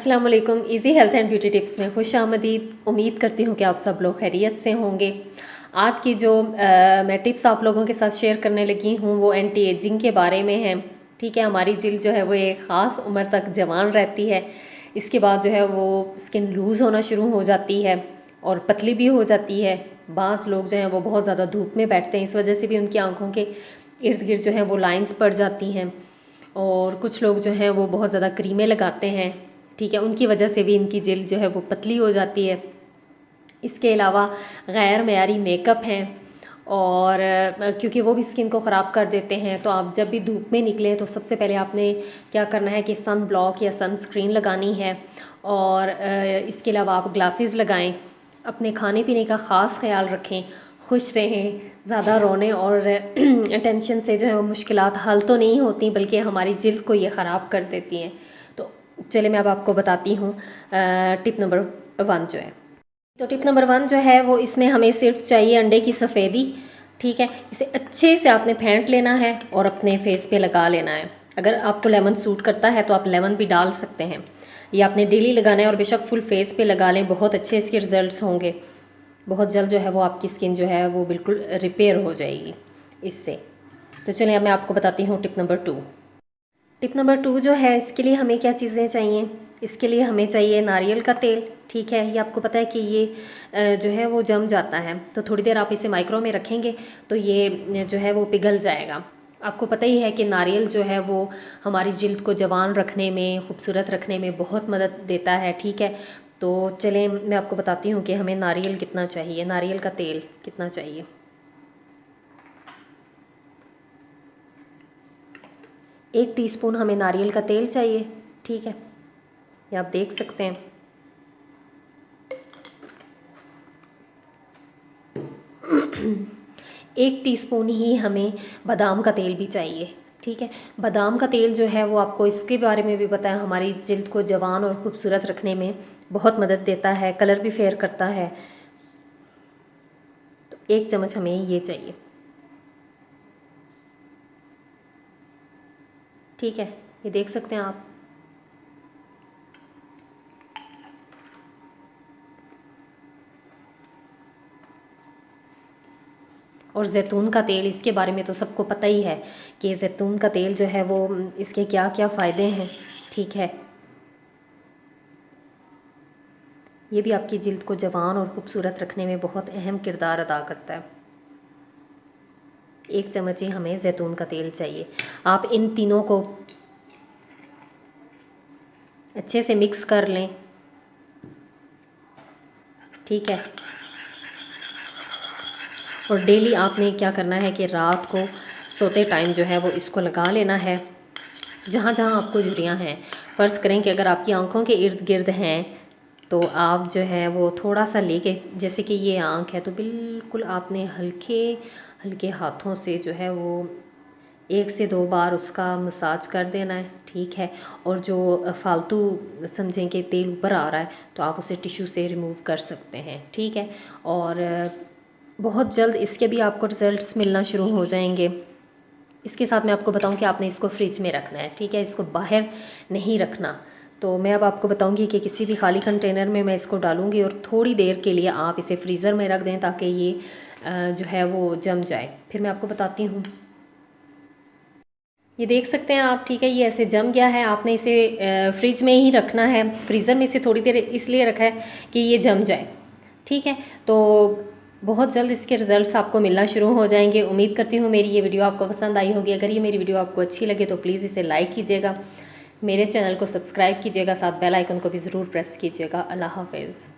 अस्सलाम वालेकुम। Easy health and beauty tips में खुश आमदीद। उम्मीद करती हूँ कि आप सब लोग खैरियत से होंगे। आज की जो मैं टिप्स आप लोगों के साथ शेयर करने लगी हूँ वो एंटी एजिंग के बारे में है। ठीक है, हमारी जिल्द जो है वो एक ख़ास उम्र तक जवान रहती है। इसके बाद जो है वो स्किन लूज़ होना शुरू हो जाती है और पतली भी हो जाती है। बाज़ लोग जो हैं वो बहुत ज़्यादा धूप में बैठते हैं, इस वजह से भी उनकी आँखों के इर्द गिर्द जो है वो लाइंस पड़ जाती हैं। और कुछ लोग जो हैं वो बहुत ज़्यादा क्रीमें लगाते हैं, ठीक है, उनकी वजह से भी इनकी जिल्द जो है वो पतली हो जाती है। इसके अलावा गैर मेयारी मेकअप हैं और क्योंकि वो भी स्किन को ख़राब कर देते हैं, तो आप जब भी धूप में निकलें तो सबसे पहले आपने क्या करना है कि सन ब्लॉक या सनस्क्रीन लगानी है। और इसके अलावा आप ग्लासेस लगाएं। अपने खाने पीने का ख़ास ख्याल रखें, खुश रहें। ज़्यादा रोने और टेंशन से जो है वो मुश्किलात हल तो नहीं होती, बल्कि हमारी जिल्द को ये ख़राब कर देती हैं। तो चलिए मैं अब आपको बताती हूँ टिप नंबर 1 जो है। तो टिप नंबर 1 जो है वो इसमें हमें सिर्फ चाहिए अंडे की सफ़ेदी। ठीक है, इसे अच्छे से आपने फेंट लेना है और अपने फेस पे लगा लेना है। अगर आपको लेमन सूट करता है तो आप लेमन भी डाल सकते हैं। ये आपने डेली लगाना है और बेशक फुल फेस पे लगा लें, बहुत अच्छे इसके रिजल्ट्स होंगे। बहुत जल्द जो है वो आपकी स्किन जो है वो बिल्कुल रिपेयर हो जाएगी इससे। तो चलिए अब मैं आपको बताती हूँ टिप नंबर 2। टिप नंबर 2 जो है, इसके लिए हमें क्या चीज़ें चाहिए। इसके लिए हमें चाहिए नारियल का तेल। ठीक है, ये आपको पता है कि ये जो है वो जम जाता है, तो थोड़ी देर आप इसे माइक्रो में रखेंगे तो ये जो है वो पिघल जाएगा। आपको पता ही है कि नारियल जो है वो हमारी जिल्द को जवान रखने में, खूबसूरत रखने में बहुत मदद देता है। ठीक है, तो चलें मैं आपको बताती हूँ कि हमें नारियल कितना चाहिए, नारियल का तेल कितना चाहिए। 1 टीस्पून हमें नारियल का तेल चाहिए। ठीक है, ये आप देख सकते हैं। एक टीस्पून ही हमें बादाम का तेल भी चाहिए। ठीक है, बादाम का तेल जो है वो आपको इसके बारे में भी पता है, हमारी जिल्द को जवान और खूबसूरत रखने में बहुत मदद देता है, कलर भी फेयर करता है। तो 1 चम्मच हमें ये चाहिए। ठीक है, ये देख सकते हैं आप। और ज़ैतून का तेल, इसके बारे में तो सबको पता ही है कि ज़ैतून का तेल जो है वो इसके क्या क्या फ़ायदे हैं। ठीक है, ये भी आपकी जिल्द को जवान और खूबसूरत रखने में बहुत अहम किरदार अदा करता है। 1 चम्मच ही हमें ज़ैतून का तेल चाहिए। आप इन तीनों को अच्छे से मिक्स कर लें। ठीक है, और डेली आपने क्या करना है कि रात को सोते टाइम जो है वो इसको लगा लेना है जहाँ जहाँ आपको झुर्रियाँ हैं। फ़र्ज़ करें कि अगर आपकी आंखों के इर्द गिर्द हैं तो आप जो है वो थोड़ा सा लेके, जैसे कि ये आँख है, तो बिल्कुल आपने हल्के हल्के हाथों से जो है वो 1 से 2 बार उसका मसाज कर देना है। ठीक है, और जो फालतू समझें कि तेल ऊपर आ रहा है तो आप उसे टिश्यू से रिमूव कर सकते हैं। ठीक है, और बहुत जल्द इसके भी आपको रिज़ल्ट्स मिलना शुरू हो जाएंगे। इसके साथ मैं आपको बताऊं कि आपने इसको फ्रिज में रखना है। ठीक है, इसको बाहर नहीं रखना। तो मैं अब आपको बताऊंगी कि किसी भी खाली कंटेनर में मैं इसको डालूंगी और थोड़ी देर के लिए आप इसे फ्रीज़र में रख दें ताकि ये जो है वो जम जाए। फिर मैं आपको बताती हूँ। ये देख सकते हैं आप। ठीक है, ये ऐसे जम गया है। आपने इसे फ्रिज में ही रखना है, फ्रीज़र में इसे थोड़ी देर इसलिए रखा है कि ये जम जाए। ठीक है, तो बहुत जल्द इसके रिज़ल्ट्स आपको मिलना शुरू हो जाएंगे। उम्मीद करती हूँ मेरी ये वीडियो आपको पसंद आई होगी। अगर ये मेरी वीडियो आपको अच्छी लगे तो प्लीज़ इसे लाइक कीजिएगा, मेरे चैनल को सब्सक्राइब कीजिएगा, साथ बेल आइकन को भी ज़रूर प्रेस कीजिएगा। अल्लाह हाफ़िज़।